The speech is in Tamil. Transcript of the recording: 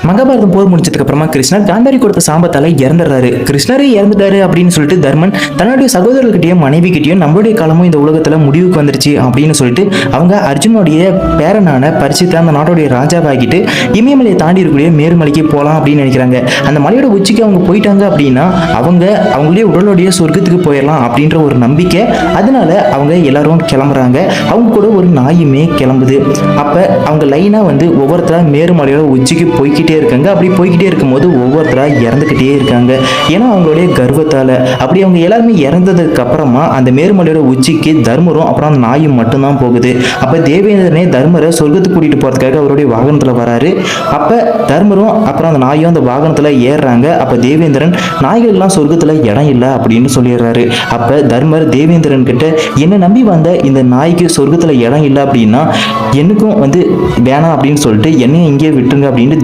மகாபாரதம் போர் முடிச்சதுக்கு அப்புறமா கிருஷ்ணர் காந்தாரி கொடுத்த சாபத்தால இறந்துடுறாரு. கிருஷ்ணரே இறந்துட்டாரு அப்படின்னு சொல்லிட்டு தர்மன் தன்னுடைய சகோதரர்கிட்டயும் மனைவி கிட்டயும் நம்மளுடைய காலமும் இந்த உலகத்துல முடிவுக்கு வந்துருச்சு அப்படின்னு சொல்லிட்டு அவங்க அர்ஜுனுடைய பேரனான பரிசித்த அந்த நாட்டுடைய ராஜாவாகிட்டு இமயமலையை தாண்டி இருக்கக்கூடிய மேருமலைக்கு போகலாம் அப்படின்னு நினைக்கிறாங்க. அந்த மலையோட உச்சிக்கு அவங்க போயிட்டாங்க அப்படின்னா அவங்களுடைய உடலுடைய சொர்க்கத்துக்கு போயிடலாம் அப்படின்ற ஒரு நம்பிக்கை. அதனால அவங்க எல்லாரும் கிளம்புறாங்க. அவங்க கூட ஒரு நாயுமே கிளம்புது. அப்ப அவங்க லைனா ஒவ்வொருத்தரா மேருமலையோட உச்சிக்கு போய்கிட்டே இருக்காங்க. அப்படி போய்கிட்டே இருக்கும்போது ஒவ்வொருத்தரா இறந்துகிட்டே இருக்காங்க. ஏன்னா அவங்களுடைய கர்வத்தால. அப்படி அவங்க எல்லாருமே இறந்ததுக்கு அப்புறமா அந்த மேருமலையோட உச்சிக்கு தர்மரும் அப்புறம் அந்த நாயும் மட்டும்தான் போகுது. அப்ப தேவேந்திரனே தர்மரை சொர்க்கத்துக்கு கூட்டிட்டு போறதுக்காக அவருடைய வாகனத்துல வராரு. அப்ப தர்மரும் அப்புறம் அந்த நாயும் அந்த வாகனத்துல ஏறுறாங்க. அப்ப தேவேந்திரன் நாய்கள் எல்லாம் சொர்க்கத்துல இடம் இல்லை அப்படின்னு சொல்லிடுறாரு. அப்ப தர்மர் தேவேந்திரன் கிட்ட என்ன நம்பி வந்த இந்த நாய்க்கு சொர்க்கத்துல இடம் இல்லை அப்படின்னா எனக்கும் வேணாம் அப்படின்னு சொல்லிட்டு என்னையும் இங்கே விட்டுருங்க அப்படின்னு